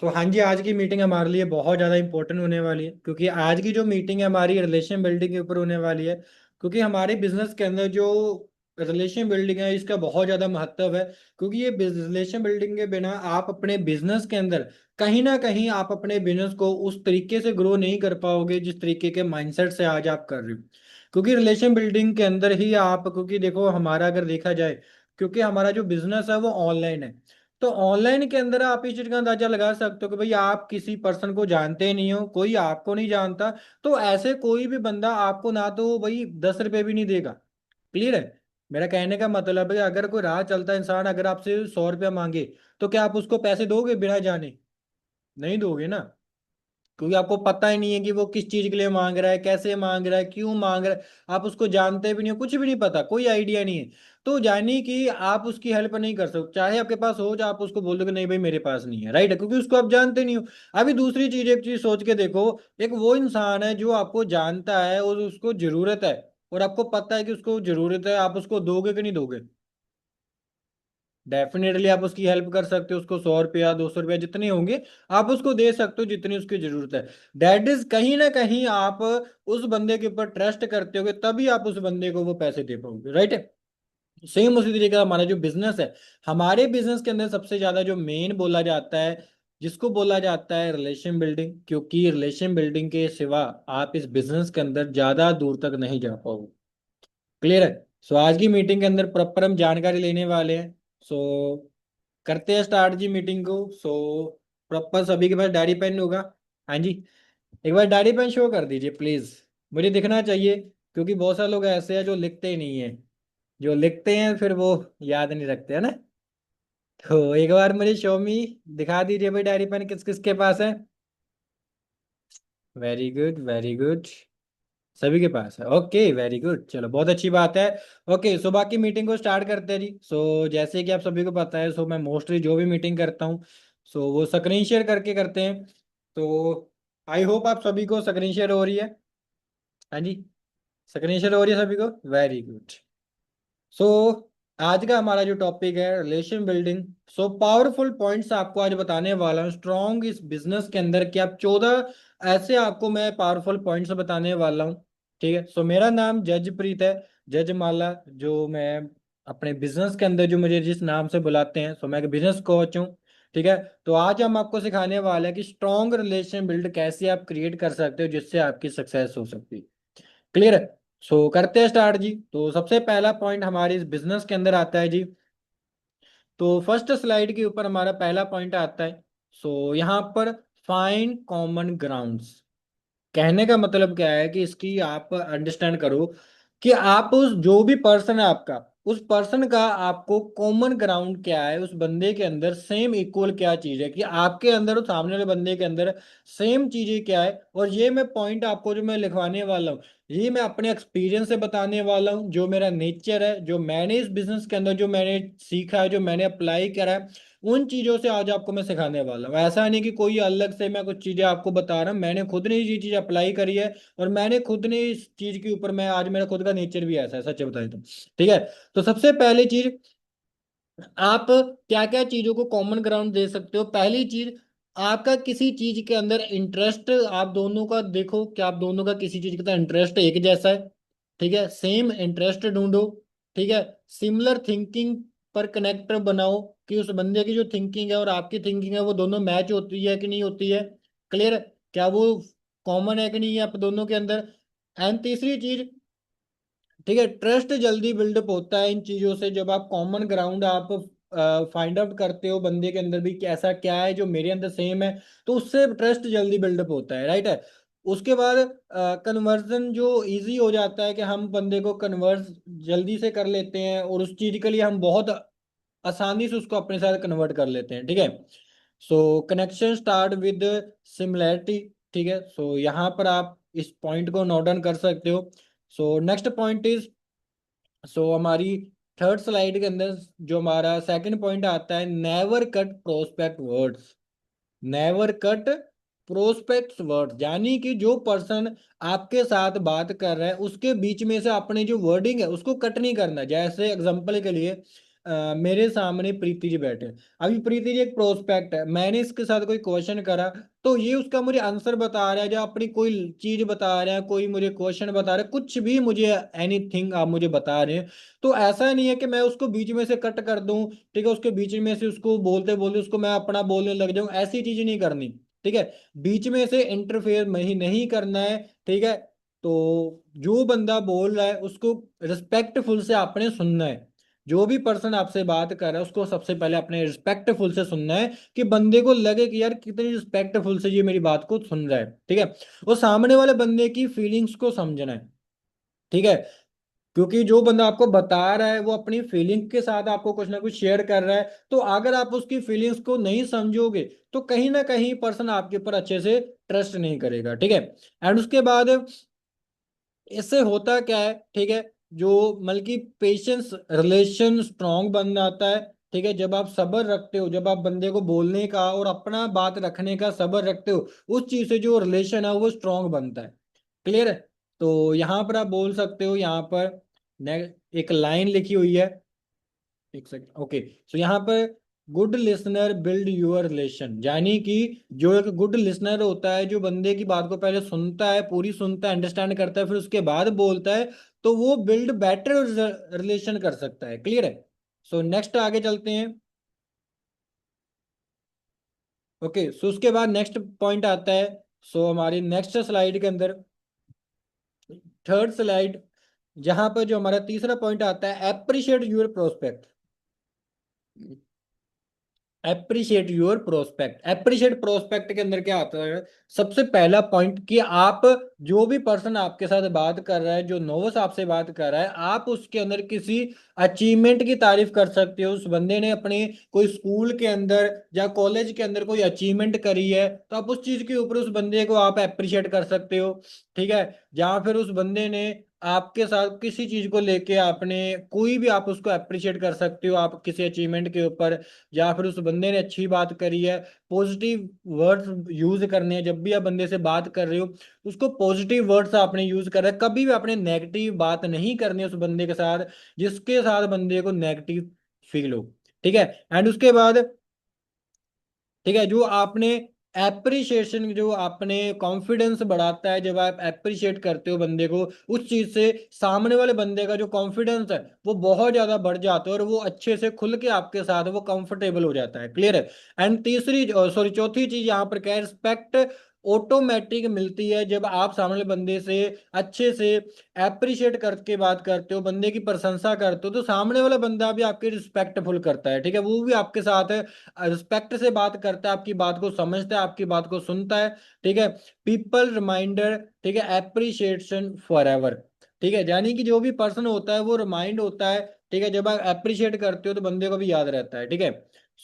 हाँ जी, आज की मीटिंग हमारे लिए बहुत ज़्यादा इंपॉर्टेंट होने वाली है, क्योंकि आज की जो मीटिंग है हमारी रिलेशन बिल्डिंग के ऊपर होने वाली है। क्योंकि हमारे बिजनेस के अंदर जो रिलेशन बिल्डिंग है इसका बहुत ज़्यादा महत्व है। क्योंकि ये रिलेशन बिल्डिंग के बिना आप अपने बिजनेस के अंदर कहीं ना कहीं आप अपने बिजनेस को उस तरीके से ग्रो नहीं कर पाओगे जिस तरीके के माइंडसेट से आज आप कर रहे हो। क्योंकि रिलेशन बिल्डिंग के अंदर ही आप, क्योंकि देखो हमारा अगर देखा जाए, क्योंकि हमारा जो बिजनेस है वो ऑनलाइन है, तो ऑनलाइन के अंदर आप इस चीज का अंदाजा लगा सकते हो कि भाई आप किसी पर्सन को जानते ही नहीं हो, कोई आपको नहीं जानता। तो ऐसे कोई भी बंदा आपको ना तो भाई 10 रुपए भी नहीं देगा। क्लियर है? मेरा कहने का मतलब है, अगर कोई राह चलता इंसान अगर आपसे 100 रुपया मांगे, तो क्या आप उसको पैसे दोगे बिना जाने? नहीं दोगे ना। क्योंकि आपको पता ही नहीं है कि वो किस चीज के लिए मांग रहा है, कैसे मांग रहा है, क्यों मांग रहा है। आप उसको जानते भी नहीं हो, कुछ भी नहीं पता, कोई आइडिया नहीं है। तो जानी कि आप उसकी हेल्प नहीं कर सकते, चाहे आपके पास हो, जो आप उसको बोल दो कि नहीं भाई मेरे पास नहीं है, राइट है, क्योंकि उसको आप जानते नहीं हो। अभी दूसरी चीज, एक चीज सोच के देखो, एक वो इंसान है जो आपको जानता है और उसको जरूरत है, और आपको पता है कि उसको जरूरत है, आप उसको दोगे कि नहीं दोगे? डेफिनेटली आप उसकी हेल्प कर सकते हो, उसको 100 रुपया 200 रुपया जितने होंगे आप उसको दे सकते हो जितनी उसकी जरूरत है। दैट इज कहीं ना कहीं आप उस बंदे के ऊपर ट्रस्ट करते होगे, तभी आप उस बंदे को वो पैसे दे पाओगे, राइट है। सेम उसी तरीके का हमारा जो बिजनेस है, हमारे बिजनेस के अंदर सबसे ज्यादा जो मेन बोला जाता है, जिसको बोला जाता है रिलेशन बिल्डिंग, क्योंकि रिलेशन बिल्डिंग के सिवा आप इस बिजनेस के अंदर ज्यादा दूर तक नहीं जा पाओगे। क्लियर है? सो आज की मीटिंग के अंदर प्रॉपर हम जानकारी लेने वाले हैं। सो करते हैं स्टार्ट जी मीटिंग को। सो प्रॉपर सभी के पास डायरी पेन होगा? हाँ जी। एक बार डायरी पेन शो कर दीजिए प्लीज, मुझे दिखना चाहिए। क्योंकि बहुत सारे लोग ऐसे हैं जो लिखते ही नहीं है, जो लिखते हैं फिर वो याद नहीं रखते है ना। तो एक बार मुझे शो मी दिखा दीजिए भाई, डायरी पेन किस किस के पास है? Very good, very good. सभी के पास है, ओके, वेरी गुड, चलो बहुत अच्छी बात है। ओके, सो बाकी मीटिंग को स्टार्ट करते हैं जी। सो जैसे कि आप सभी को पता है, सो मैं मोस्टली जो भी मीटिंग करता हूँ, सो वो स्क्रीन शेयर करके करते हैं। तो आई होप आप सभी को स्क्रीन शेयर हो रही है। हाँ जी, स्क्रीन शेयर हो रही है सभी को, वेरी गुड। सो आज का हमारा जो टॉपिक है relation building. So powerful points आपको आज बताने वाला हूँ स्ट्रॉन्ग इस बिजनेस के अंदर, कि आप 14 ऐसे आपको मैं पावरफुल पॉइंट्स बताने वाला हूँ। ठीक है, सो मेरा नाम जजप्रीत है, जज माला। जो मैं अपने बिजनेस के अंदर जो मुझे जिस नाम से बुलाते हैं, सो मैं एक बिजनेस कोच हूँ। ठीक है, तो आज हम आपको सिखाने वाले हैं कि स्ट्रॉन्ग रिलेशन बिल्ड कैसे आप क्रिएट कर सकते हो जिससे आपकी सक्सेस हो सकती है। क्लियर है? सो करते हैं स्टार्ट जी। तो सबसे पहला पॉइंट हमारे इस बिजनेस के अंदर आता है जी। तो फर्स्ट स्लाइड के ऊपर हमारा पहला पॉइंट आता है। सो यहाँ पर फाइंड कॉमन ग्राउंड्स। कहने का मतलब क्या है कि इसकी आप अंडरस्टैंड करो कि आप उस जो भी पर्सन है आपका, उस पर्सन का आपको कॉमन ग्राउंड क्या है, उस बंदे के अंदर सेम इक्वल क्या चीज है, कि आपके अंदर और सामने वाले बंदे के अंदर सेम चीजें क्या है। और ये मैं पॉइंट आपको जो मैं लिखवाने वाला हूँ, ये मैं अपने एक्सपीरियंस से बताने वाला हूँ, जो मेरा नेचर है, जो मैंने इस बिजनेस के अंदर जो मैंने सीखा है, जो मैंने अप्लाई करा है, उन चीजों से आज आपको मैं सिखाने वाला हूँ। ऐसा नहीं कि कोई अलग से मैं कुछ चीजें आपको बता रहा हूँ, मैंने खुद ने ये चीज अप्लाई करी है, और मैंने खुद ने इस चीज के ऊपर मैं आज मेरा खुद का नेचर भी ऐसा है, सच बताए तो। ठीक है, तो सबसे पहली चीज, आप क्या क्या चीजों को कॉमन ग्राउंड दे सकते हो। पहली चीज, आपका किसी चीज के अंदर इंटरेस्ट, आप दोनों का देखो कि आप दोनों का किसी चीज का इंटरेस्ट एक जैसा है। ठीक है, सेम इंटरेस्ट ढूंढो। ठीक है, सिमिलर थिंकिंग पर कनेक्टर बनाओ, कि उस बंदे की जो थिंकिंग है और आपकी थिंकिंग है वो दोनों मैच होती है कि नहीं होती है। क्लियर? क्या वो कॉमन है कि नहीं है आप दोनों के अंदर? एंड तीसरी चीज, ठीक है, ट्रस्ट जल्दी बिल्डअप होता है इन चीजों से, जब आप कॉमन ग्राउंड आप फाइंड आउट करते हो बंदे के अंदर भी कि ऐसा क्या है जो मेरे अंदर सेम है, तो उससे ट्रस्ट जल्दी बिल्डअप होता है, राइट है। उसके बाद कन्वर्जन जो इजी हो जाता है, कि हम बंदे को कन्वर्स जल्दी से कर लेते हैं, और उस चीज के लिए हम बहुत आसानी से उसको अपने साथ कन्वर्ट कर लेते हैं। ठीक है, सो कनेक्शन स्टार्ट विद सिमिलैरिटी। ठीक है, सो यहाँ पर आप इस पॉइंट को नोट डाउन कर सकते हो। सो नेक्स्ट पॉइंट इज, सो हमारी थर्ड स्लाइड के अंदर जो हमारा सेकंड पॉइंट आता है, never cut prospect words. Never cut prospect words, यानी कि जो पर्सन आपके साथ बात कर रहा है उसके बीच में से अपने जो वर्डिंग है उसको कट नहीं करना। जैसे एग्जांपल के लिए, मेरे सामने प्रीति जी बैठे हैं। अभी प्रीति जी एक प्रोस्पेक्ट है, मैंने इसके साथ कोई क्वेश्चन करा, तो ये उसका मुझे आंसर बता रहा है, जो अपनी कोई चीज बता रहा है, कोई मुझे क्वेश्चन बता रहा है, कुछ भी मुझे एनीथिंग आप मुझे बता रहे हैं, तो ऐसा नहीं है कि मैं उसको बीच में से कट कर दूं, ठीक है, उसके बीच में से उसको बोलते बोलते उसको मैं अपना बोलने लग जाऊं, ऐसी चीज नहीं करनी। ठीक है, बीच में से इंटरफेयर नहीं नहीं करना है। ठीक है, तो जो बंदा बोल रहा है उसको रिस्पेक्टफुल से आपने सुनना है। जो भी पर्सन आपसे बात कर रहा है उसको सबसे पहले अपने रिस्पेक्टफुल से सुनना है, कि बंदे को लगे कि यार कितनी रिस्पेक्टफुल से ये मेरी बात को सुन रहा है। ठीक है, वो सामने वाले बंदे की फीलिंग्स को समझना है। ठीक है, क्योंकि जो बंदा आपको बता रहा है वो अपनी फीलिंग के साथ आपको कुछ ना कुछ शेयर कर रहा है, तो अगर आप उसकी फीलिंग्स को नहीं समझोगे तो कहीं ना कहीं पर्सन आपके ऊपर अच्छे से ट्रस्ट नहीं करेगा। ठीक है, एंड उसके बाद इससे होता क्या है, ठीक है, जो मतलब कि पेशेंस रिलेशन स्ट्रांग बन जाता है। ठीक है, जब आप सब्र रखते हो, जब आप बंदे को बोलने का और अपना बात रखने का सब्र रखते हो, उस चीज से जो रिलेशन है वो स्ट्रांग बनता है। क्लियर है? तो यहाँ पर आप बोल सकते हो, यहाँ पर एक लाइन लिखी हुई है, एक सेकंड, ओके। सो यहाँ पर good listener build your relation, यानी कि जो एक गुड लिसनर होता है, जो बंदे की बात को पहले सुनता है, पूरी सुनता है, अंडरस्टैंड करता है, फिर उसके बाद बोलता है, तो वो बिल्ड बेटर रिलेशन कर सकता है। क्लियर है? सो नेक्स्ट आगे चलते हैं। ओके, सो उसके बाद नेक्स्ट पॉइंट आता है। सो हमारी नेक्स्ट स्लाइड के अंदर, थर्ड स्लाइड, जहां पर जो हमारा तीसरा पॉइंट आता है, appreciate your prospect. Appreciate your prospect, appreciate prospect के अंदर क्या आता है, सबसे पहला पॉइंट कि आप, जो भी पर्सन आपके साथ बात कर रहा है, जो नोवस आपसे बात कर रहा है, आप उसके अंदर किसी अचीवमेंट की तारीफ कर सकते हो। उस बंदे ने अपने कोई स्कूल के अंदर या कॉलेज के अंदर कोई अचीवमेंट करी है, तो आप उस चीज के ऊपर उस बंदे को आप अप्रिशिएट कर सकते हो। ठीक है, या फिर उस बंदे ने आपके साथ किसी चीज को लेके आपने कोई भी, आप उसको अप्रिशिएट कर सकते हो आप किसी अचीवमेंट के ऊपर, या फिर उस बंदे ने अच्छी बात करी है। पॉजिटिव वर्ड्स यूज करने हैं, जब भी आप बंदे से बात कर रहे हो उसको पॉजिटिव वर्ड्स आपने यूज कर रहे हैं, कभी भी आपने नेगेटिव बात नहीं करनी है उस बंदे के साथ जिसके साथ बंदे को नेगेटिव फील हो। ठीक है, एंड उसके बाद, ठीक है, जो आपने एप्रिशिएशन, जो आपने कॉन्फिडेंस बढ़ाता है, जब आप एप्रिशिएट करते हो बंदे को, उस चीज से सामने वाले बंदे का जो कॉन्फिडेंस है वो बहुत ज्यादा बढ़ जाता है, और वो अच्छे से खुल के आपके साथ वो कंफर्टेबल हो जाता है। क्लियर है? एंड तीसरी, सॉरी, चौथी चीज यहाँ पर क्या है, रिस्पेक्ट ऑटोमेटिक मिलती है जब आप सामने वाले बंदे से अच्छे से अप्रिशिएट करके बात करते हो, बंदे की प्रशंसा करते हो, तो सामने वाला बंदा भी आपकी रिस्पेक्टफुल करता है। ठीक है, वो भी आपके साथ रिस्पेक्ट से बात करता है, आपकी बात को समझता है, आपकी बात को सुनता है। ठीक है, पीपल रिमाइंडर, ठीक है, एप्रिशिएशन फॉर एवर। ठीक है, यानी कि जो भी पर्सन होता है वो रिमाइंड होता है। ठीक है, जब आप अप्रिशिएट करते हो तो बंदे को भी याद रहता है। ठीक है,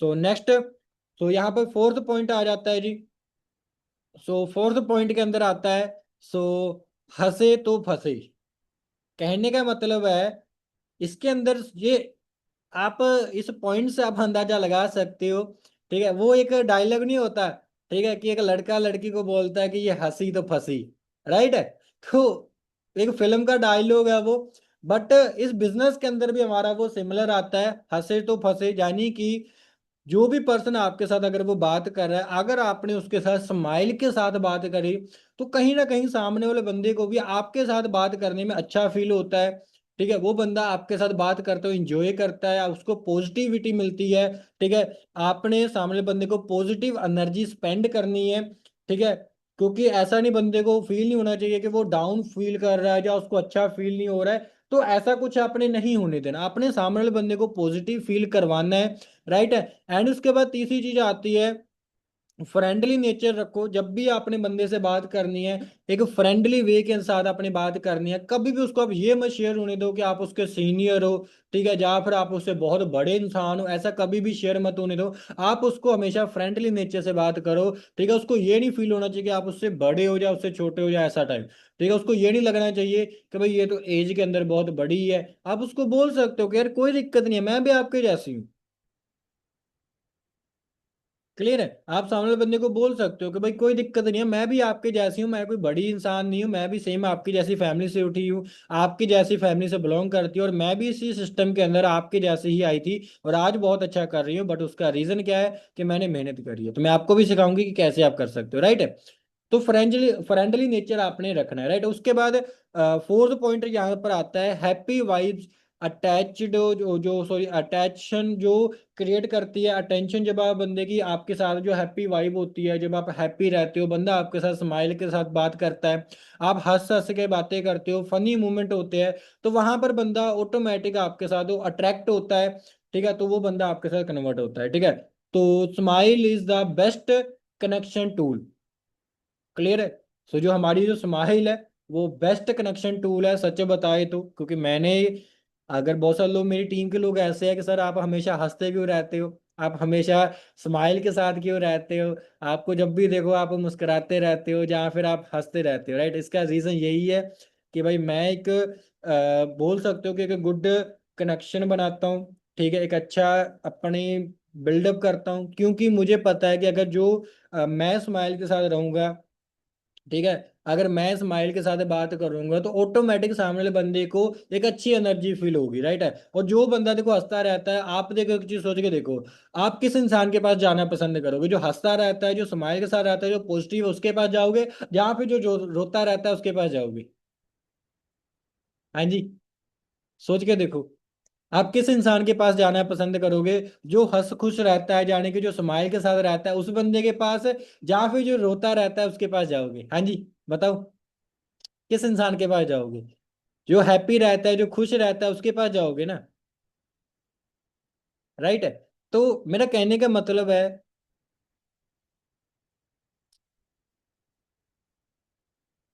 सो नेक्स्ट, सो यहाँ पर फोर्थ पॉइंट आ जाता है जी। सो फोर्थ पॉइंट के अंदर आता है, सो हंसे तो फंसे। कहने का मतलब है इसके अंदर ये, आप इस पॉइंट से आप अंदाजा लगा सकते हो। ठीक है, वो एक डायलॉग नहीं होता, ठीक है, कि एक लड़का लड़की को बोलता है कि ये हंसी तो फंसी, राइट है? तो एक फिल्म का डायलॉग है वो, बट इस बिजनेस के अंदर भी हमारा वो सिमिलर आता है, हंसे तो फंसे, यानी कि जो भी पर्सन आपके साथ अगर वो बात कर रहा है, अगर आपने उसके साथ स्माइल के साथ बात करी, तो कहीं ना कहीं सामने वाले बंदे को भी आपके साथ बात करने में अच्छा फील होता है। ठीक है, वो बंदा आपके साथ बात करते हो इंजॉय करता है, उसको पॉजिटिविटी मिलती है। ठीक है, आपने सामने बंदे को पॉजिटिव एनर्जी स्पेंड करनी है। ठीक है, क्योंकि ऐसा नहीं, बंदे को फील नहीं होना चाहिए कि वो डाउन फील कर रहा है या उसको अच्छा फील नहीं हो रहा है, तो ऐसा कुछ आपने नहीं होने देना, आपने सामने वाले बंदे को पॉजिटिव फील करवाना है। राइट है? एंड उसके बाद तीसरी चीज आती है, फ्रेंडली नेचर रखो। जब भी आपने बंदे से बात करनी है, एक फ्रेंडली वे के साथ आपने बात करनी है। कभी भी उसको आप ये मत शेयर होने दो कि आप उसके सीनियर हो, ठीक है, या फिर आप उससे बहुत बड़े इंसान हो, ऐसा कभी भी शेयर मत होने दो। आप उसको हमेशा फ्रेंडली नेचर से बात करो। ठीक है, उसको ये नहीं फील होना चाहिए कि आप उससे बड़े हो या उससे छोटे हो या ऐसा टाइप। ठीक है, उसको ये नहीं लगना चाहिए कि भाई ये तो एज के अंदर बहुत बड़ी है। आप उसको बोल सकते हो कि यार कोई दिक्कत नहीं है, मैं भी आपके जैसी हूँ। क्लियर है। आप सामने वाले बंदे को बोल सकते हो कि भाई कोई दिक्कत नहीं है, मैं भी आपके जैसी हूँ, मैं कोई बड़ी इंसान नहीं हूँ, मैं भी सेम आपकी जैसी फैमिली से उठी हूँ, आपकी जैसी फैमिली से बिलोंग करती हूँ, और मैं भी इसी सिस्टम के अंदर आपके जैसे ही आई थी और आज बहुत अच्छा कर रही हूँ, बट उसका रीजन क्या है कि मैंने मेहनत करी है। तो मैं आपको भी सिखाऊंगी कि कैसे आप कर सकते हो, राइट है। तो फ्रेंडली नेचर आपने रखना है, राइट। उसके बाद फोर्थ पॉइंट यहाँ पर आता है हैप्पी वाइब्स अटैच्ड, जो जो सॉरी अटैचन जो क्रिएट करती है अटेंशन। जब आप बंदे की आपके साथ जो हैप्पी वाइब होती है, जब आप हैप्पी रहते हो, बंदा आपके साथ स्माइल के साथ बात करता है, आप हंस हंस के बातें करते हो, फनी मोमेंट होते हैं, तो वहां पर बंदा ऑटोमेटिक आपके साथ वो अट्रैक्ट होता है, ठीक है। तो वो बंदा आपके साथ कन्वर्ट होता है, ठीक है। तो smile is the best connection tool. Clear है। सो जो हमारी जो स्माइल है वो बेस्ट कनेक्शन टूल है, सच बताए तो। क्योंकि मैंने, अगर बहुत सारे लोग मेरी टीम के लोग ऐसे हैं कि सर आप हमेशा हंसते क्यों रहते हो, आप हमेशा स्माइल के साथ क्यों रहते हो, आपको जब भी देखो आप मुस्कुराते रहते हो या फिर आप हंसते रहते हो, राइट। इसका रीजन यही है कि भाई मैं एक बोल सकते हो कि एक गुड कनेक्शन बनाता हूँ, ठीक है, एक अच्छा अपनी बिल्डअप करता हूँ, क्योंकि मुझे पता है कि अगर जो मैं स्माइल के साथ रहूंगा, ठीक है, अगर मैं स्माइल के साथ बात करूंगा तो ऑटोमेटिक सामने वाले बंदे को एक अच्छी एनर्जी फील होगी, राइट है। और जो बंदा देखो हंसता रहता है, आप देखो एक चीज सोच के देखो, आप किस इंसान के पास जाना पसंद करोगे? जो हंसता रहता है, जो स्माइल के साथ रहता है, जो पॉजिटिव है, उसके पास जाओगे, या फिर जो रोता रहता है उसके पास जाओगे? हाँ जी, सोच के देखो, आप किस इंसान के पास जाना पसंद करोगे? जो हंस खुश रहता है, यानी कि जो स्माइल के साथ रहता है उस बंदे के पास, या फिर जो रोता रहता है उसके पास जाओगे? हाँ जी, बताओ, किस इंसान के पास जाओगे? जो हैप्पी रहता है, जो खुश रहता है उसके पास जाओगे ना, राइट है। तो मेरा कहने का मतलब है,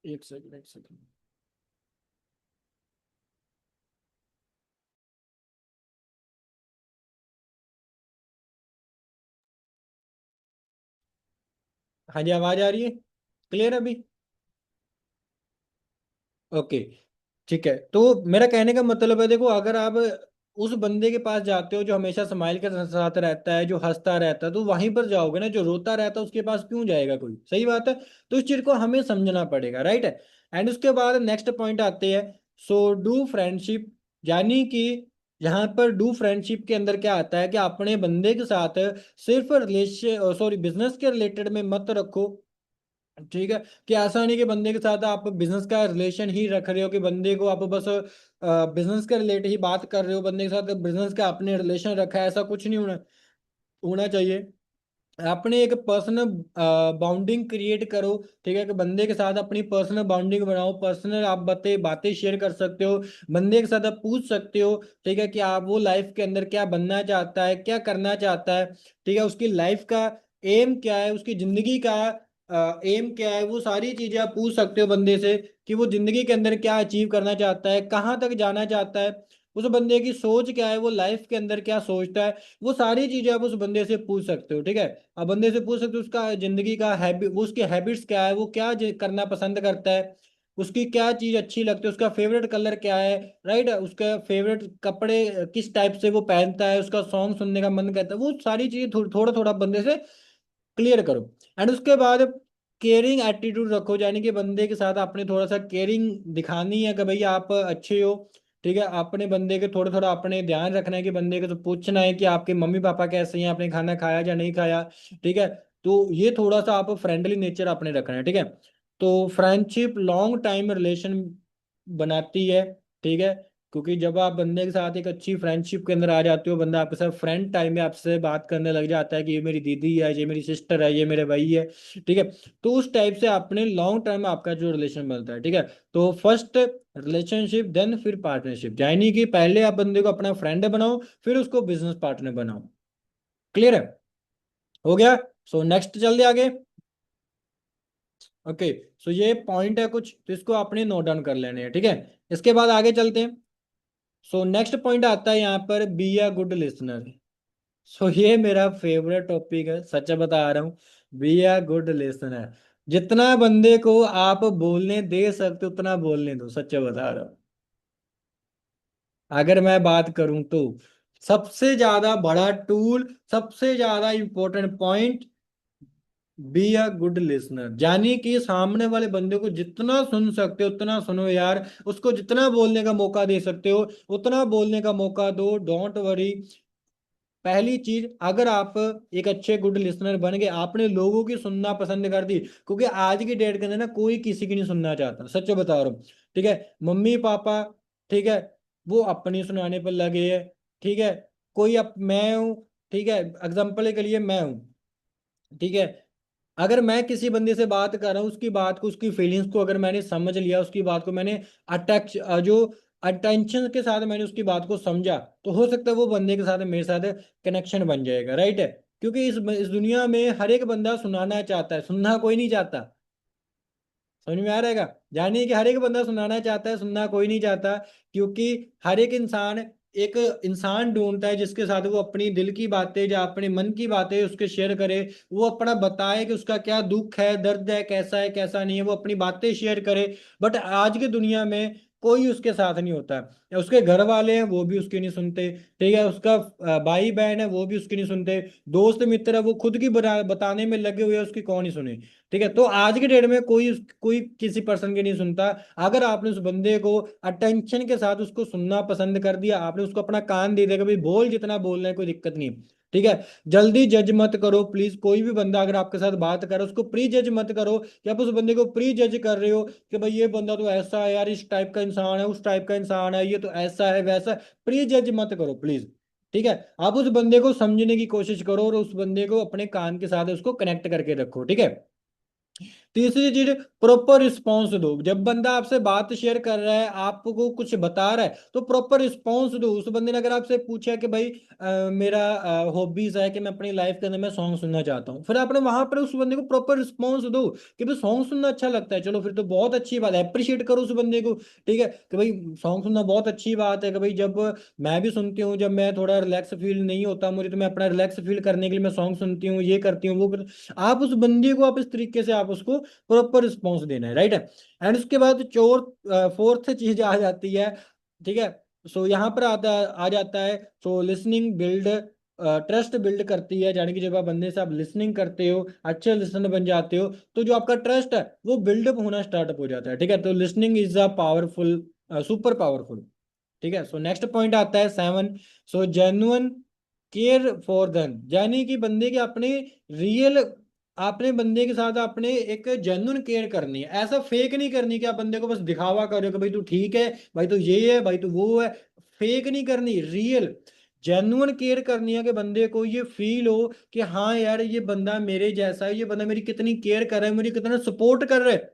एक सेकंड एक सेकंड। हाँ जी, आवाज आ रही है क्लियर अभी? ओके, ठीक है। तो मेरा कहने का मतलब है, देखो अगर आप उस बंदे के पास जाते हो जो हमेशा स्माइल के साथ रहता है, जो हंसता रहता है, तो वहीं पर जाओगे ना। जो रोता रहता है उसके पास क्यों जाएगा कोई? सही बात है। तो इस चीज को हमें समझना पड़ेगा, राइट है। एंड उसके बाद नेक्स्ट पॉइंट आते हैं, सो डू फ्रेंडशिप, यानी कि यहाँ पर डू फ्रेंडशिप के अंदर क्या आता है कि अपने बंदे के साथ सिर्फ रिलेशन सॉरी बिजनेस के रिलेटेड में मत रखो, ठीक है। कि ऐसा नहीं कि बंदे के साथ आप बिजनेस का रिलेशन ही रख रहे हो, कि बंदे को आप बस बिजनेस के रिलेटेड ही बात कर रहे हो, बंदे के साथ बिजनेस का आपने रिलेशन रखा है, ऐसा कुछ नहीं होना होना चाहिए। अपने एक पर्सनल बाउंडिंग क्रिएट करो, ठीक है, कि बंदे के साथ अपनी पर्सनल बाउंडिंग बनाओ, पर्सनल आप बातें बातें शेयर कर सकते हो, बंदे के साथ आप पूछ सकते हो, ठीक है, कि आप वो लाइफ के अंदर क्या बनना चाहता है, क्या करना चाहता है, ठीक है, उसकी लाइफ का एम क्या है, उसकी जिंदगी का एम क्या है, वो सारी चीजें आप पूछ सकते हो बंदे से, कि वो जिंदगी के अंदर क्या अचीव करना चाहता है, कहाँ तक जाना चाहता है, उस बंदे की सोच क्या है, वो लाइफ के अंदर क्या सोचता है, वो सारी चीजें आप उस बंदे से पूछ सकते हो, ठीक है। अब बंदे से पूछ सकते हो उसका जिंदगी का हैबिट, वो उसके हैबिट्स क्या है, वो क्या करना पसंद करता है, उसकी क्या चीज अच्छी लगती है, उसका फेवरेट कलर क्या है, राइट, उसका फेवरेट कपड़े किस टाइप से वो पहनता है, उसका सॉन्ग सुनने का मन करता है, वो सारी चीजें थोड़ा थोड़ा बंदे से क्लियर करो। एंड उसके बाद केयरिंग एटीट्यूड रखो, यानी कि बंदे के साथ आपने थोड़ा सा केयरिंग दिखानी है कि भाई आप अच्छे हो, ठीक है। अपने बंदे के थोड़ा थोड़ा अपने ध्यान रखना है, कि बंदे को तो पूछना है कि आपके मम्मी पापा कैसे हैं, आपने खाना खाया या नहीं खाया, ठीक है। तो ये थोड़ा सा आप फ्रेंडली नेचर अपने रखना है, ठीक है। तो फ्रेंडशिप लॉन्ग टाइम रिलेशन बनाती है, ठीक है। क्योंकि जब आप बंदे के साथ एक अच्छी फ्रेंडशिप के अंदर आ जाते हो, बंदा आपके साथ फ्रेंड टाइम में आपसे बात करने लग जाता है कि ये मेरी दीदी है, ये मेरी सिस्टर है, ये मेरे भाई है, ठीक है। तो उस टाइप से आपने लॉन्ग टर्म आपका जो रिलेशन बनता है, ठीक है। तो फर्स्ट रिलेशनशिप देन फिर पार्टनरशिप, यानी कि पहले आप बंदे को अपना फ्रेंड बनाओ, फिर उसको बिजनेस पार्टनर बनाओ। क्लियर है? हो गया। सो नेक्स्ट चल दे आगे। ओके, सो ये पॉइंट है कुछ, तो इसको आपने नोट डाउन कर लेने हैं, ठीक है। इसके बाद आगे चलते हैं। सो नेक्स्ट पॉइंट आता है यहाँ पर, बी अ गुड लिसनर। सो ये मेरा फेवरेट टॉपिक है, सच बता रहा हूँ। बी अ गुड लिसनर, जितना बंदे को आप बोलने दे सकते हो उतना बोलने दो, सच बता रहा हूँ। अगर मैं बात करूं तो सबसे ज्यादा बड़ा टूल, सबसे ज्यादा important point, be a good listener, यानी कि सामने वाले बंदे को जितना सुन सकते हो उतना सुनो यार, उसको जितना बोलने का मौका दे सकते हो उतना बोलने का मौका दो, डोंट वरी। पहली चीज, अगर आप एक अच्छे गुड लिसनर बन गए, आपने लोगों की सुनना पसंद कर दी, क्योंकि आज की डेट के अंदर ना कोई किसी की नहीं सुनना चाहता, सच बता रहा हूँ। ठीक है, मम्मी पापा, ठीक है, वो अपनी सुनाने पर लगे है। ठीक है, मैं हूँ, ठीक है, एग्जाम्पल के लिए मैं हूँ, ठीक है, अगर मैं किसी बंदे से बात कर रहा हूँ, उसकी बात को, उसकी फीलिंग्स को अगर मैंने समझ लिया, उसकी बात को मैंने अटैच जो अटेंशन के साथ मैंने उसकी बात को समझा, तो हो सकता है वो बंदे के साथ मेरे साथ कनेक्शन बन जाएगा, राइट है। क्योंकि इस दुनिया में हर एक बंदा सुनाना चाहता है, सुनना कोई नहीं चाहता। समझ में आ रहेगा, यानी कि हर एक बंदा सुनाना चाहता है, सुनना कोई नहीं चाहता। क्योंकि हर एक इंसान एक इंसान ढूंढता है जिसके साथ वो अपनी दिल की बातें या अपने मन की बातें उसके शेयर करे, वो अपना बताए कि उसका क्या दुख है, दर्द है कैसा नहीं है, वो अपनी बातें शेयर करे। बट आज की दुनिया में कोई उसके साथ नहीं होता है, या उसके घर वाले हैं वो भी उसकी नहीं सुनते, ठीक है, उसका भाई बहन है वो भी उसकी नहीं सुनते, दोस्त मित्र है वो खुद की बताने में लगे हुए हैं, उसकी कौन ही सुने। ठीक है, तो आज के डेट में कोई किसी पर्सन की नहीं सुनता। अगर आपने उस बंदे को अटेंशन के साथ उसको सुनना पसंद कर दिया, आपने उसको अपना कान दे दिया कि भाई बोल, जितना बोलना है कोई दिक्कत नहीं। ठीक है, जल्दी जज मत करो प्लीज, कोई भी बंदा अगर आपके साथ बात कर रहा है उसको प्री जज मत करो, कि आप उस बंदे को प्री जज कर रहे हो कि भाई ये बंदा तो ऐसा है यार, इस टाइप का इंसान है, उस टाइप का इंसान है, ये तो ऐसा है वैसा है। प्री जज मत करो प्लीज। ठीक है, आप उस बंदे को समझने की कोशिश करो और उस बंदे को अपने कान के साथ उसको कनेक्ट करके रखो। ठीक है, तीसरी चीज, प्रॉपर रिस्पॉन्स दो। जब बंदा आपसे बात शेयर कर रहा है, आपको कुछ बता रहा है, तो प्रॉपर रिस्पॉन्स दो। उस बंदे ने अगर आपसे पूछा कि भाई मेरा हॉबीज है कि मैं अपनी लाइफ के अंदर मैं सॉन्ग सुनना चाहता हूँ, फिर आपने वहां पर उस बंदे को प्रॉपर रिस्पॉन्स दो कि भाई सॉन्ग सुनना अच्छा लगता है, चलो फिर तो बहुत अच्छी बात है, अप्रिशिएट करो उस बंदे को। ठीक है, कि भाई सॉन्ग सुनना बहुत अच्छी बात है, कि भाई जब मैं भी सुनती हूँ, जब मैं थोड़ा रिलैक्स फील नहीं होता मुझे, तो मैं अपना रिलैक्स फील करने के लिए मैं सॉन्ग सुनती हूँ, ये करती हूँ आप उस बंदे को आप इस तरीके से आप उसको प्रॉपर रिस्पॉन्स देना है, राइट है। एंड उसके बाद चोर फोर्थ चीज आ जाती है। ठीक है, सो यहाँ पर आ जाता है, सो लिसनिंग बिल्ड ट्रस्ट बिल्ड करती है, यानी कि जब आप बंदे से आप लिसनिंग करते हो, अच्छे लिसनर बन जाते हो, तो जो आपका ट्रस्ट है वो बिल्डअप होना स्टार्ट हो जाता है। ठीक है, तो listening is a powerful, super powerful. ठीक है, सो नेक्स्ट पॉइंट आता है 7, सो जेन्युइन केयर फॉर देम, यानी कि बंदे के अपने रियल, आपने बंदे के साथ आपने एक जेन्युइन केयर करनी है, ऐसा फेक नहीं करनी कि आप बंदे को बस दिखावा कर रहे हो कि भाई तू ठीक है, भाई तू ये है, भाई तू वो है। फेक नहीं करनी, रियल जेन्युइन केयर करनी है, कि बंदे को ये फील हो कि हाँ यार ये बंदा मेरे जैसा है, ये बंदा मेरी कितनी केयर कर रहा है, मेरी कितना सपोर्ट कर रहा है।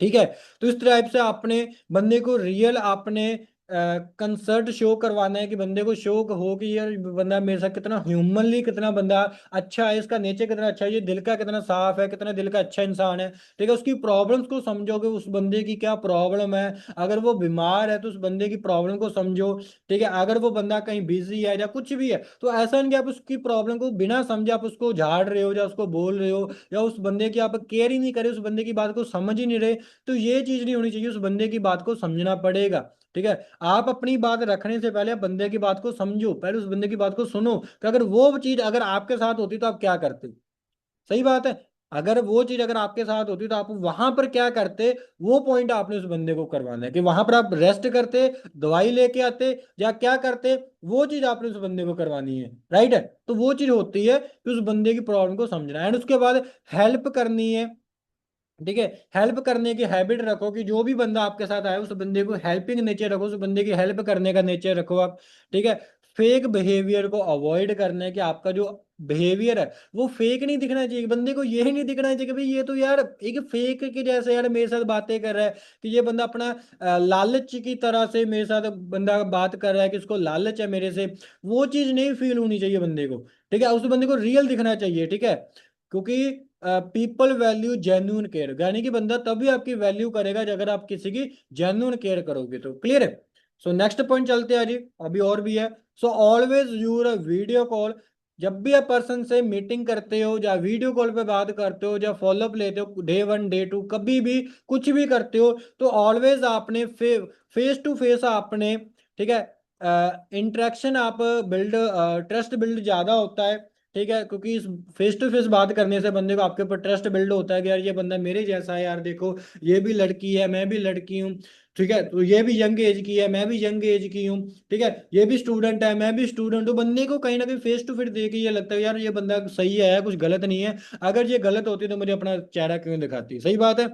ठीक है, तो इस टाइप से आपने बंदे को रियल आपने कंसर्ट शो करवाना है, कि बंदे को शो हो कि यार बंदा मेरे साथ कितना ह्यूमनली, कितना बंदा अच्छा है, इसका नेचर कितना अच्छा है, ये दिल का कितना साफ है, कितना दिल का अच्छा इंसान है। ठीक है, उसकी प्रॉब्लम्स को समझोगे, उस बंदे की क्या प्रॉब्लम है, अगर वो बीमार है तो उस बंदे की प्रॉब्लम को समझो। ठीक है, अगर वो बंदा कहीं बिजी है या कुछ भी है, तो ऐसा नहीं कि आप उसकी प्रॉब्लम को बिना समझे आप उसको झाड़ रहे हो या उसको बोल रहे हो, या उस बंदे की आप केयर ही नहीं करे, उस बंदे की बात को समझ ही नहीं रहे। तो ये चीज नहीं होनी चाहिए, उस बंदे की बात को समझना पड़ेगा। ठीक है, आप अपनी बात रखने से पहले बंदे की बात को समझो, पहले उस बंदे की बात को सुनो, कि अगर वो चीज अगर आपके साथ होती तो आप क्या करते। सही बात है, अगर वो चीज अगर आपके साथ होती तो आप वहां पर क्या करते, वो पॉइंट आपने उस बंदे को करवाना है, कि वहां पर आप रेस्ट करते, दवाई लेके आते, या क्या करते, वो चीज आपने उस बंदे को करवानी है, राइट है। तो वो चीज होती है कि उस बंदे की प्रॉब्लम को समझना है, एंड उसके बाद हेल्प करनी है। ठीक है, हेल्प करने की हैबिट रखो, कि जो भी बंदा आपके साथ आए उस बंदे को हेल्पिंग नेचर रखो, उस बंदे की हेल्प करने का नेचर रखो आप। ठीक है, फेक बिहेवियर को अवॉइड करना है, कि आपका जो बिहेवियर है वो फेक नहीं दिखना चाहिए, बंदे को ये नहीं दिखना चाहिए कि भाई ये तो यार एक फेक के जैसे यार मेरे साथ बातें कर रहा है, कि ये बंदा अपना लालच की तरह से मेरे साथ बंदा बात कर रहा है, कि इसको लालच है मेरे से। वो चीज नहीं फील होनी चाहिए बंदे को। ठीक है, उस बंदे को रियल दिखना चाहिए। ठीक है, क्योंकि पीपल वैल्यू जेन्यून केयर, यानी कि बंदा तभी आपकी वैल्यू करेगा जब अगर आप किसी की जेन्यून केयर करोगे तो। क्लियर है, सो नेक्स्ट पॉइंट चलते हैं जी, अभी और भी है। So always you're a video call, जब भी आप पर्सन से मीटिंग करते हो या वीडियो कॉल पे बात करते हो या फॉलोअप लेते हो, डे 1 डे 2 कभी भी कुछ भी करते हो, तो ऑलवेज आपने फेस टू फेस आपने, ठीक है, इंटरेक्शन आप बिल्ड, ट्रस्ट बिल्ड ज्यादा होता है। ठीक है, क्योंकि इस फेस टू फेस बात करने से बंदे को आपके ऊपर ट्रस्ट बिल्ड होता है कि यार ये बंदा मेरे जैसा है, यार देखो ये भी लड़की है, मैं भी लड़की हूँ। ठीक है, तो ये भी यंग एज की है, मैं भी यंग एज की हूँ। ठीक है, ये भी स्टूडेंट है, मैं भी स्टूडेंट हूँ। बंदे को कहीं ना कहीं फेस टू फेस देख के ये लगता है यार ये बंदा सही है, कुछ गलत नहीं है। अगर ये गलत होती तो मुझे अपना चेहरा क्यों दिखाती, सही बात है।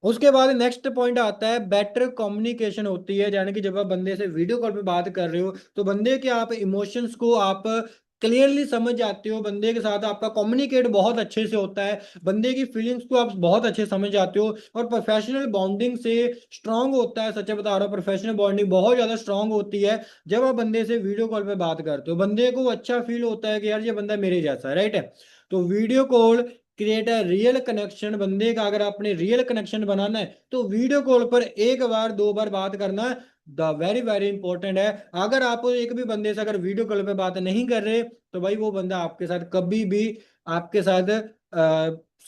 उसके बाद नेक्स्ट पॉइंट आता है बेटर कम्युनिकेशन होती है, यानी कि जब आप बंदे से वीडियो कॉल पे बात कर रहे हो तो बंदे के आप इमोशंस को आप क्लियरली समझ जाते हो, बंदे के साथ आपका कम्युनिकेट बहुत अच्छे से होता है, बंदे की फीलिंग्स को आप बहुत अच्छे से समझ जाते हो, और प्रोफेशनल बॉन्डिंग से स्ट्रांग होता है। सच बता रहा हूँ, प्रोफेशनल बॉन्डिंग बहुत ज्यादा स्ट्रांग होती है जब आप बंदे से वीडियो कॉल पे बात करते हो। बंदे को अच्छा फील होता है कि यार ये बंदा मेरे जैसा है, राइट है। तो video call create a real connection, बंदे का अगर आपने रियल कनेक्शन बनाना है तो वीडियो कॉल पर एक बार दो बार बात करना द वेरी वेरी इंपॉर्टेंट है। अगर आप एक भी बंदे से अगर वीडियो कॉल पे बात नहीं कर रहे तो भाई वो बंदा आपके साथ कभी भी आपके साथ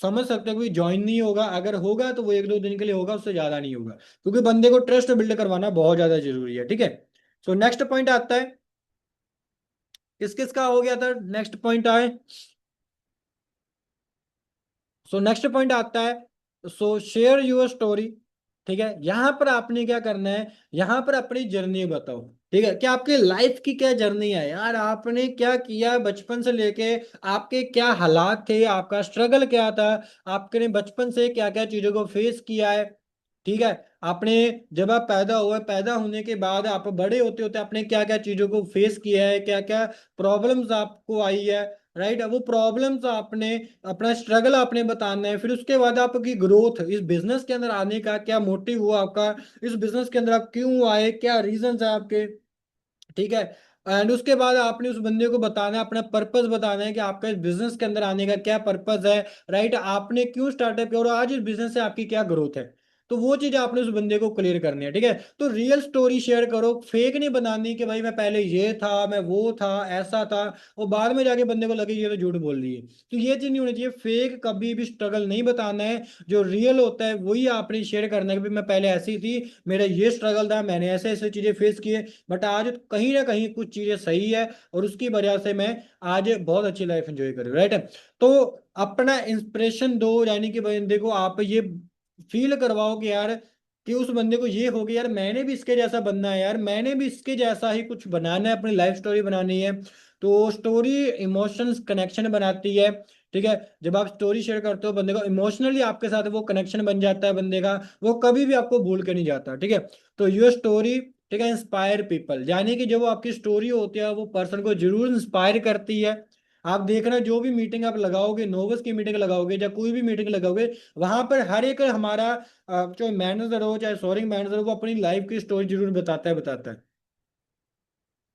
समझ सकते हो कि ज्वाइन नहीं होगा। अगर होगा तो वो एक दो दिन के लिए होगा, उससे ज्यादा नहीं होगा, क्योंकि बंदे को ट्रस्ट बिल्ड करवाना बहुत ज्यादा जरूरी है। ठीक है, सो नेक्स्ट पॉइंट आता है, किस किस का हो गया था, नेक्स्ट पॉइंट आए। सो नेक्स्ट पॉइंट आता है, सो शेयर योर स्टोरी। ठीक है, यहां पर आपने क्या करना है, यहां पर अपनी जर्नी बताओ। ठीक है, कि आपके लाइफ की क्या जर्नी है यार, आपने क्या किया बचपन से लेके, आपके क्या हालात थे, आपका स्ट्रगल क्या था, आपने बचपन से क्या क्या चीजों को फेस किया है। ठीक है, आपने जब आप पैदा हुए, पैदा होने के बाद आप बड़े होते होते आपने क्या क्या चीजों को फेस किया है, क्या क्या प्रॉब्लम्स आपको आई है, राइट। अब वो प्रॉब्लम्स आपने, अपना स्ट्रगल आपने बताना है। फिर उसके बाद आपकी ग्रोथ, इस बिजनेस के अंदर आने का क्या मोटिव हुआ आपका, इस बिजनेस के अंदर आप क्यों आए, क्या रीजंस है आपके। ठीक है, एंड उसके बाद आपने उस बंदे को बताना है, अपना पर्पस बताना है कि आपका इस बिजनेस के अंदर आने का क्या पर्पस है, राइट। आपने क्यों स्टार्टअप किया और आज इस बिजनेस से आपकी क्या ग्रोथ है। तो वो चीज आपने उस बंदे को क्लियर करनी है। ठीक है, तो रियल स्टोरी शेयर करो, फेक नहीं बनानी कि भाई मैं पहले ये था, मैं वो था, ऐसा था, और बाद में जाके बंदे को लगे ये तो झूठ बोल रही है। तो ये चीज नहीं होनी चाहिए, फेक कभी भी स्ट्रगल नहीं बताना है। जो रियल होता है वही आपने शेयर करना है कि भाई मैं पहले ऐसी थी, मेरा ये स्ट्रगल था, मैंने ऐसे ऐसे चीजें फेस किए, बट आज कहीं ना कहीं कुछ चीजें सही है और उसकी वजह से मैं आज बहुत अच्छी लाइफ एंजॉय कर रही हूँ, राइट है। तो अपना इंस्पिरेशन दो, यानी कि बंदे को आप ये फील करवाओ कि यार, कि उस बंदे को ये हो गया यार मैंने भी इसके जैसा बनना है, यार मैंने भी इसके जैसा ही कुछ बनाना है, अपनी लाइफ स्टोरी बनानी है। तो स्टोरी इमोशंस कनेक्शन बनाती है। ठीक है, जब आप स्टोरी शेयर करते हो बंदे को इमोशनली आपके साथ वो कनेक्शन बन जाता है बंदे का, वो कभी भी आपको भूल के नहीं जाता। ठीक है, तो योर स्टोरी, ठीक है, इंस्पायर पीपल, यानी कि जो वो आपकी स्टोरी होती है वो पर्सन को जरूर इंस्पायर करती है। आप देखना जो भी मीटिंग आप लगाओगे, नोवस की मीटिंग लगाओगे या कोई भी मीटिंग लगाओगे, वहां पर हर एक हमारा चाहे मैनेजर हो चाहे सोरिंग मैनेजर हो, वो अपनी लाइफ की स्टोरी जरूर बताता है, बताता है।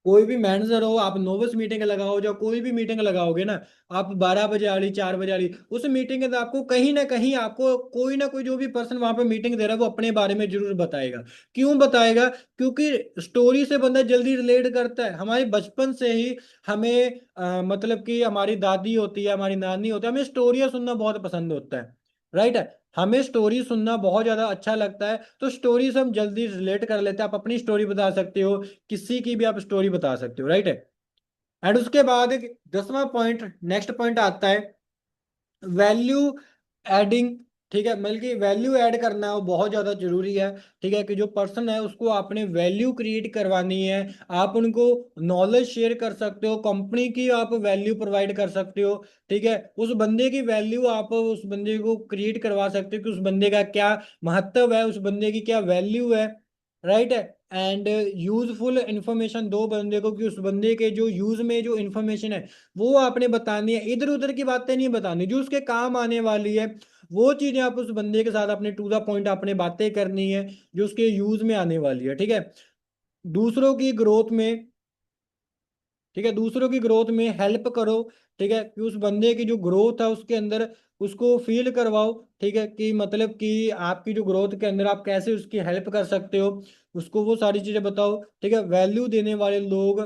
कोई भी मैनेजर हो, आप नोवस मीटिंग लगाओ, जो कोई भी मीटिंग लगाओगे ना, आप 12 बजे आ रही, 4 बजे आ रही, उस मीटिंग के अंदर आपको कहीं ना कहीं आपको कोई ना कोई जो भी पर्सन वहां पे मीटिंग दे रहा है वो अपने बारे में जरूर बताएगा। क्यों बताएगा, क्योंकि स्टोरी से बंदा जल्दी रिलेट करता है। हमारे बचपन से ही हमें मतलब कि हमारी दादी होती है, हमारी नानी होती है, हमें स्टोरियां सुनना बहुत पसंद होता है, राइट है। हमें स्टोरी सुनना बहुत ज्यादा अच्छा लगता है, तो स्टोरी से हम जल्दी रिलेट कर लेते हैं। आप अपनी स्टोरी बता सकते हो, किसी की भी आप स्टोरी बता सकते हो, राइट है। एंड उसके बाद एक 10वां पॉइंट, नेक्स्ट पॉइंट आता है वैल्यू एडिंग। ठीक है, मतलब कि वैल्यू ऐड करना वो बहुत ज्यादा जरूरी है। ठीक है, कि जो पर्सन है उसको आपने वैल्यू क्रिएट करवानी है। आप उनको नॉलेज शेयर कर सकते हो, कंपनी की आप वैल्यू प्रोवाइड कर सकते हो। ठीक है, उस बंदे की वैल्यू आप उस बंदे को क्रिएट करवा सकते हो कि उस बंदे का क्या महत्व है, उस बंदे की क्या वैल्यू है, राइट है। एंड यूजफुल इंफॉर्मेशन दो बंदे को, कि उस बंदे के जो यूज में जो इंफॉर्मेशन है वो आपने बतानी है, इधर उधर की बातें नहीं बतानी, जो उसके काम आने वाली है वो चीजें आप उस बंदे के साथ अपने टू द पॉइंट आपने बातें करनी है, जो उसके यूज में आने वाली है। ठीक है, दूसरों की ग्रोथ में, ठीक है, दूसरों की ग्रोथ में हेल्प करो। ठीक है, कि उस बंदे की जो ग्रोथ है उसके अंदर उसको फील करवाओ। ठीक है, कि मतलब कि आपकी जो ग्रोथ के अंदर आप कैसे उसकी हेल्प कर सकते हो, उसको वो सारी चीजें बताओ। ठीक है, वैल्यू देने वाले लोग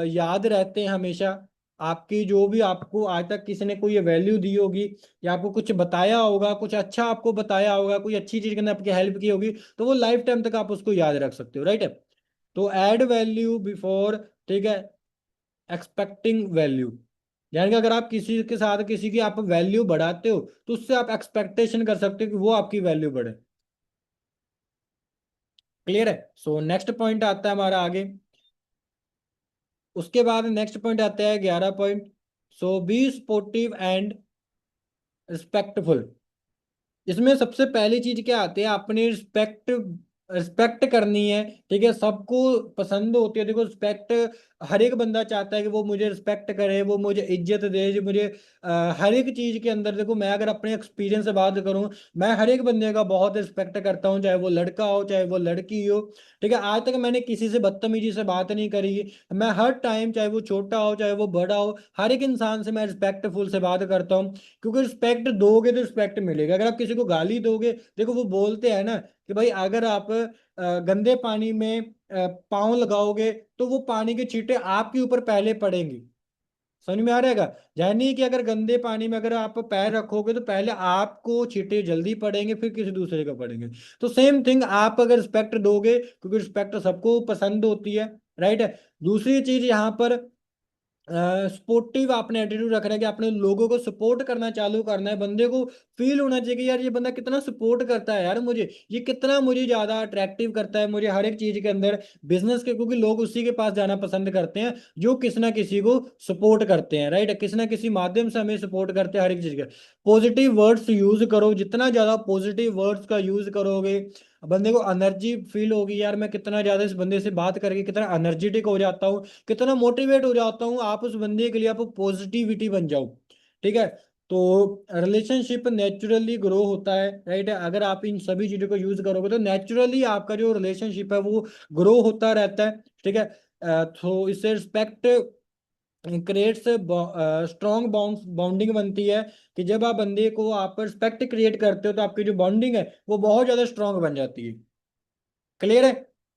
याद रहते हैं हमेशा। आपकी जो भी आपको आज तक किसी ने कोई वैल्यू दी होगी या आपको कुछ बताया होगा, कुछ अच्छा आपको बताया होगा, कोई अच्छी चीज के अंदर आपकी हेल्प की होगी, तो वो लाइफ टाइम तक आप उसको याद रख सकते हो, राइट है। तो ऐड वैल्यू बिफोर, ठीक है, एक्सपेक्टिंग वैल्यू, यानी कि अगर आप किसी के साथ किसी की आप वैल्यू बढ़ाते हो तो उससे आप एक्सपेक्टेशन कर सकते हो कि वो आपकी वैल्यू बढ़े। क्लियर है? सो नेक्स्ट पॉइंट आता है हमारा आगे। उसके बाद नेक्स्ट पॉइंट आता है 11 point. So B sportive and respectful. इसमें सबसे पहली चीज क्या आती है, अपनी रिस्पेक्ट, रिस्पेक्ट करनी है। ठीक है, सबको पसंद होती है, देखो रिस्पेक्ट हर एक बंदा चाहता है कि वो मुझे रिस्पेक्ट करे, वो मुझे इज्जत दे, जो मुझे हर एक चीज के अंदर, देखो मैं अगर अपने एक्सपीरियंस से बात करूं, मैं हर एक बंदे का बहुत रिस्पेक्ट करता हूं, चाहे वो लड़का हो चाहे वो लड़की हो। ठीक है, आज तक मैंने किसी से बदतमीजी से बात नहीं करी। मैं हर टाइम, चाहे वो छोटा हो चाहे वो बड़ा हो, हर एक इंसान से मैं रिस्पेक्टफुल से बात करता हूँ। क्योंकि रिस्पेक्ट दोगे तो रिस्पेक्ट मिलेगा। अगर आप किसी को गाली दोगे, देखो वो बोलते हैं ना कि भाई अगर आप गंदे पानी में पाँव लगाओगे तो वो पानी के छींटे आपके ऊपर पहले पड़ेंगे। समझ में आ रहेगा? यानी कि अगर गंदे पानी में अगर आप पैर रखोगे तो पहले आपको छींटे जल्दी पड़ेंगे, फिर किसी दूसरे को पड़ेंगे। तो सेम थिंग, आप अगर रिस्पेक्ट दोगे, क्योंकि रिस्पेक्ट सबको पसंद होती है, राइट है। दूसरी चीज यहाँ पर सपोर्टिव आपने एटीट्यूड रखना है कि अपने लोगों को सपोर्ट करना चालू करना है। बंदे को फील होना चाहिए कि यार ये बंदा कितना सपोर्ट करता है, यार मुझे ये कितना मुझे ज्यादा अट्रैक्टिव करता है मुझे हर एक चीज के अंदर, बिजनेस के, क्योंकि लोग उसी के पास जाना पसंद करते हैं जो किसी ना किसी को सपोर्ट करते हैं, राइट। किसी ना किसी माध्यम से हमें सपोर्ट करते हैं हर एक चीज का। पॉजिटिव वर्ड्स यूज करो, जितना ज्यादा पॉजिटिव वर्ड्स का यूज करोगे, बंदे को एनर्जी फील होगी, यार मैं कितना ज्यादा इस बंदे से बात करके कितना एनर्जेटिक हो जाता हूँ, कितना मोटिवेट हो जाता हूँ। आप उस बंदे के लिए आप पॉजिटिविटी बन जाओ। ठीक है, तो रिलेशनशिप नेचुरली ग्रो होता है, राइट है। अगर आप इन सभी चीजों को यूज करोगे तो नेचुरली आपका जो रिलेशनशिप है वो ग्रो होता रहता है। ठीक है, तो इससे रिस्पेक्ट क्रिएट्स स्ट्रॉन्ग बॉन्डिंग बनती है, कि जब आप बंदे को आप रिस्पेक्ट क्रिएट करते हो तो आपकी जो बॉन्डिंग है वो बहुत ज्यादा स्ट्रांग बन जाती है। क्लियर है?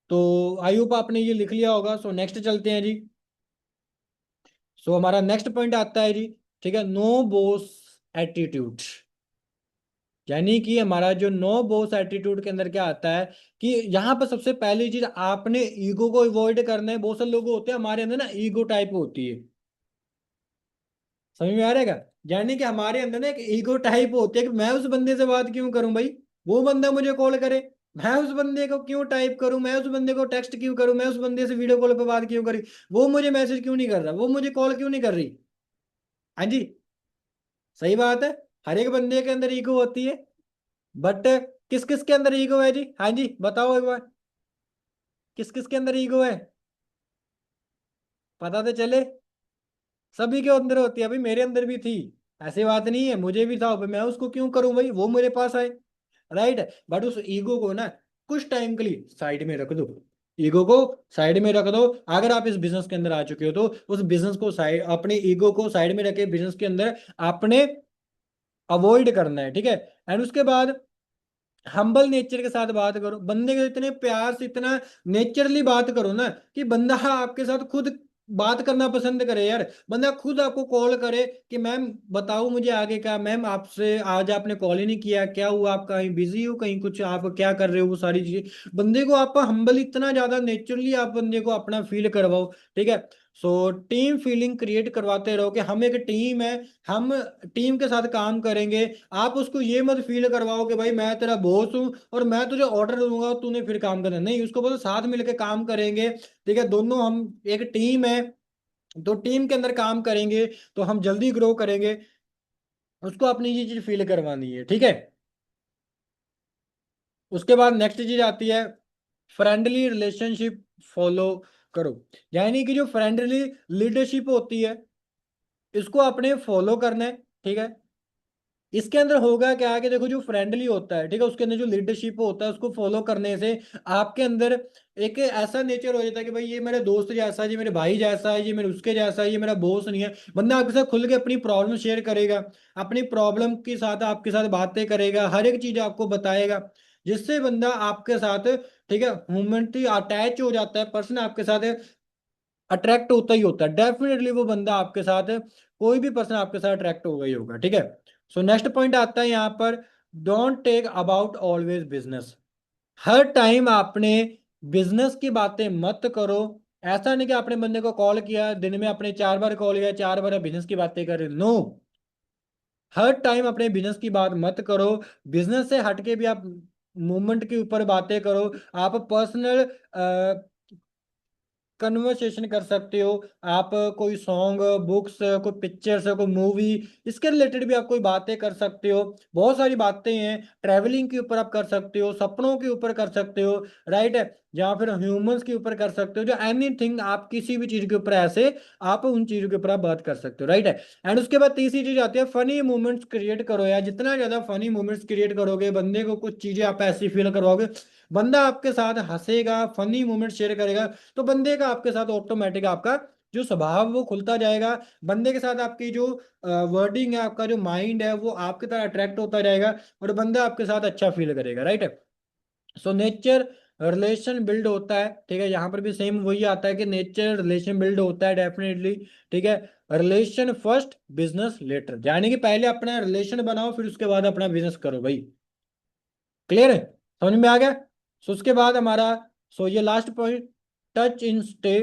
तो आई होप आपने ये लिख लिया होगा। सो नेक्स्ट चलते हैं जी। सो हमारा नेक्स्ट पॉइंट आता है जी, ठीक है, नो बॉस एटीट्यूड। यानी कि हमारा जो नो बॉस एटीट्यूड के अंदर क्या आता है कि यहाँ पर सबसे पहली चीज आपने ईगो को अवॉइड करना है। बहुत सारे लोग होते हैं हमारे अंदर ना, ईगो टाइप होती है। समझ में आ रहेगा? यानी कि हमारे अंदर ना एक ईगो टाइप होती है कि मैं उस बंदे से बात क्यों करूं भाई, वो बंदा मुझे कॉल करे, मैं उस बंदे को क्यों टाइप करूं, मैं उस बंदे को टेक्स्ट क्यों करूं, मैं उस बंदे से वीडियो कॉल पे बात क्यों करी, वो मुझे मैसेज क्यों नहीं कर रहा, वो मुझे कॉल क्यों नहीं कर रही। हाँ जी, सही बात है। हर एक बंदे के अंदर ईगो होती है, बट किस किस के अंदर ईगो है जी? हाँ जी बताओ एक बार, किस किस के अंदर ईगो है, पता तो चले। सभी के अंदर होती है भाई, मेरे अंदर भी थी, ऐसी बात नहीं है, मुझे भी था, मैं उसको क्यों करूं भाई, वो मेरे पास आए, राइट। बट उस ईगो को ना कुछ टाइम के लिए साइड में रख दो। ईगो को साइड में रख दो। अगर आप इस बिजनेस के अंदर आ चुके हो तो उस बिजनेस को साइड, अपने ईगो को साइड में रखे बिजनेस के अंदर आपने अवॉइड करना है। ठीक है, एंड उसके बाद हम्बल नेचर के साथ बात करो, बंदे के इतने प्यार से, इतना नेचरली बात करो ना कि बंदा आपके साथ खुद बात करना पसंद करे। यार बंदा खुद आपको कॉल करे कि मैम बताओ मुझे आगे का, मैम आपसे आज आपने कॉल ही नहीं किया, क्या हुआ, आप कहीं बिजी हो, कहीं कुछ आप क्या कर रहे हो, वो सारी चीजें बंदे को आप हम्बल, इतना ज्यादा नेचुरली आप बंदे को अपना फील करवाओ। ठीक है, सो टीम फीलिंग क्रिएट करवाते रहो कि हम एक टीम है, हम टीम के साथ काम करेंगे। आप उसको ये मत फील करवाओ कि भाई मैं तेरा बॉस हूँ और मैं तुझे ऑर्डर दूंगा और तूने फिर काम करना, नहीं, उसको बोलो साथ मिलकर काम करेंगे। ठीक है, दोनों हम एक टीम है, तो टीम के अंदर काम करेंगे तो हम जल्दी ग्रो करेंगे। उसको अपनी ये चीज फील करवानी है। ठीक है, उसके बाद नेक्स्ट चीज आती है फ्रेंडली रिलेशनशिप फॉलो करो। यानी कि जो फ्रेंडली लीडरशिप होती है इसको अपने फॉलो करना है। ठीक है, इसके अंदर होगा क्या कि देखो जो फ्रेंडली होता है, ठीक है, उसके अंदर जो लीडरशिप होता है उसको फॉलो करने से आपके अंदर एक ऐसा नेचर हो जाता है कि भाई ये मेरे दोस्त जैसा है, ये मेरे भाई जैसा है, ये मेरे उसके जैसा है, ये मेरा बॉस नहीं है। बंदा आपके साथ खुल के अपनी प्रॉब्लम शेयर करेगा, अपनी प्रॉब्लम के साथ आपके साथ बातें करेगा, हर एक चीज आपको बताएगा, जिससे बंदा आपके साथ, ठीक है, मोमेंटली अटैच हो जाता है, पर्सन आपके साथ अट्रैक्ट होता ही होता है। डेफिनेटली वो बंदा आपके साथ, कोई भी पर्सन आपके साथ अट्रैक्ट होगा ही होगा। ठीक है, सो नेक्स्ट पॉइंट आता है यहाँ पर, don't take about always business. हर टाइम आपने बिजनेस की बातें मत करो। ऐसा नहीं कि आपने बंदे को कॉल किया, दिन में आपने 4 बार कॉल किया, 4 बार बिजनेस की बातें कर रहे, नो। हर टाइम अपने बिजनेस की बात मत करो। बिजनेस से हटके भी आप मूवमेंट के ऊपर बातें करो। आप पर्सनल कन्वर्सेशन कर सकते हो। आप कोई सॉन्ग, बुक्स, कोई पिक्चर्स, कोई मूवी, इसके रिलेटेड भी आप कोई बातें कर सकते हो। बहुत सारी बातें हैं। ट्रैवलिंग के ऊपर आप कर सकते हो, सपनों के ऊपर कर सकते हो, राइट है, या फिर ह्यूमंस के ऊपर कर सकते हो, जो एनीथिंग आप किसी भी चीज के ऊपर ऐसे आप उन चीजों के ऊपर आप बात कर सकते हो, राइट है। एंड उसके बाद तीसरी चीज आती है फनी मोमेंट्स क्रिएट करो यार। जितना ज्यादा फनी मोमेंट्स क्रिएट करोगे, बंदे को कुछ चीजें आप ऐसी फील करवाओगे, बंदा आपके साथ हंसेगा, फनी मोमेंट शेयर करेगा, तो बंदे का आपके साथ ऑटोमेटिक आपका जो स्वभाव वो खुलता जाएगा। बंदे के साथ आपकी जो वर्डिंग है, आपका जो माइंड है, वो आपकी तरह अट्रैक्ट होता जाएगा, और बंदा आपके साथ अच्छा फील करेगा, राइट है। सो नेचर रिलेशन बिल्ड होता है, ठीक है। यहाँ पर भी सेम वही आता है कि नेचर रिलेशन बिल्ड होता है डेफिनेटली, ठीक है। रिलेशन फर्स्ट, बिजनेस लेटर, यानी कि पहले अपना रिलेशन बनाओ, फिर उसके बाद अपना बिजनेस करो भाई। क्लियर है, समझ में आ गया। सो उसके बाद हमारा, सो ये last point, touch in stay,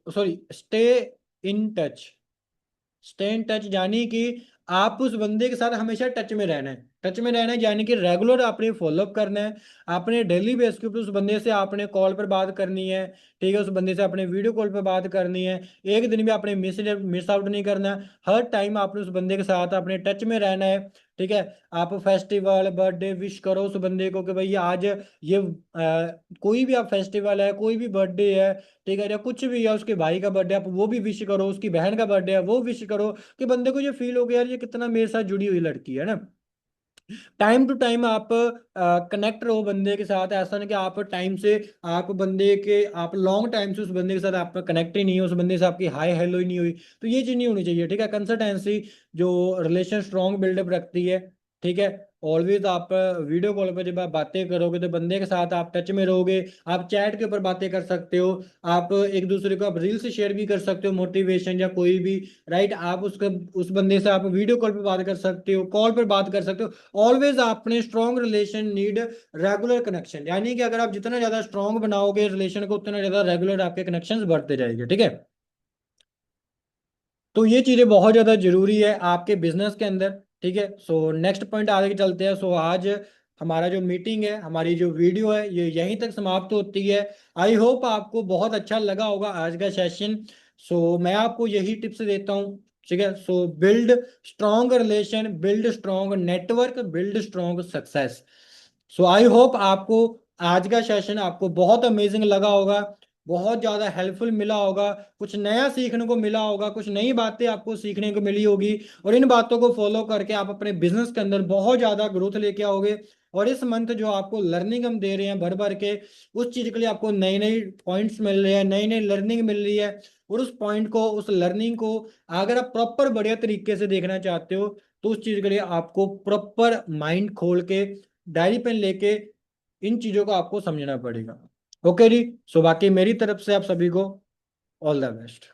sorry, stay in touch. Stay in touch यानी कि आप उस बंदे के साथ हमेशा टच में रहना है। टच में रहना है यानी कि रेगुलर आपने फॉलोअप करना है। आपने डेली बेस के ऊपर उस बंदे से आपने कॉल पर बात करनी है, ठीक है। उस बंदे से आपने वीडियो कॉल पर बात करनी है। एक दिन भी आपने मिस आउट नहीं करना। हर टाइम आपने उस बंदे के साथ अपने टच में रहना है, ठीक है। आप फेस्टिवल, बर्थडे विश करो उस बंदे को कि भाई आज ये कोई भी आप फेस्टिवल है, कोई भी बर्थडे है, ठीक है, या कुछ भी है, उसके भाई का बर्थडे आप वो भी विश करो, उसकी बहन का बर्थडे है वो विश करो, कि बंदे को ये फील हो गया यार ये कितना मेरे साथ जुड़ी हुई लड़की है ना। टाइम टू टाइम आप कनेक्ट रहो बंदे के साथ। ऐसा नहीं कि आप टाइम से, आप बंदे के, आप लॉन्ग टाइम से उस बंदे के साथ आप कनेक्ट ही नहीं हो, उस बंदे से आपकी हाई हेलो ही नहीं हुई, तो ये चीज नहीं होनी चाहिए, ठीक है। कंसिस्टेंसी जो रिलेशन स्ट्रॉन्ग बिल्डअप रखती है, ठीक है। ऑलवेज आप वीडियो कॉल पर जब आप बातें करोगे तो बंदे के साथ आप टच में रहोगे। आप चैट के ऊपर बातें कर सकते हो। आप एक दूसरे को आप रील्स शेयर भी कर सकते हो, मोटिवेशन या कोई भी, राइट। आप उसका, उस बंदे से आप वीडियो कॉल पर बात कर सकते हो, कॉल पर बात कर सकते हो। ऑलवेज आपने strong relation need regular connection, यानी कि अगर आप जितना ज्यादा स्ट्रॉन्ग बनाओगे रिलेशन को, उतना ज्यादा रेगुलर आपके कनेक्शंस बढ़ते जाएंगे, ठीक है। तो ये चीजें बहुत ज्यादा जरूरी है आपके बिजनेस के अंदर, ठीक है। सो नेक्स्ट पॉइंट आगे चलते हैं। सो आज हमारा जो मीटिंग है, हमारी जो वीडियो है, ये यहीं तक समाप्त होती है। आई होप आपको बहुत अच्छा लगा होगा आज का सेशन। सो मैं आपको यही टिप्स देता हूँ, ठीक है। सो build strong relation, build strong network, build strong success. So I hope आपको आज का सेशन आपको बहुत अमेजिंग लगा होगा, बहुत ज़्यादा हेल्पफुल मिला होगा, कुछ नया सीखने को मिला होगा, कुछ नई बातें आपको सीखने को मिली होगी, और इन बातों को फॉलो करके आप अपने बिजनेस के अंदर बहुत ज़्यादा ग्रोथ लेके आओगे। और इस मंथ जो आपको लर्निंग हम दे रहे हैं भर भर के, उस चीज़ के लिए आपको नई नई पॉइंट्स मिल रहे हैं, नई नई लर्निंग मिल रही है। और उस पॉइंट को, उस लर्निंग को अगर आप प्रॉपर बढ़िया तरीके से देखना चाहते हो, तो उस चीज़ के लिए आपको प्रॉपर माइंड खोल के, डायरी पेन लेके इन चीज़ों को आपको समझना पड़ेगा। ओके जी। सो बाकी मेरी तरफ से आप सभी को ऑल द बेस्ट।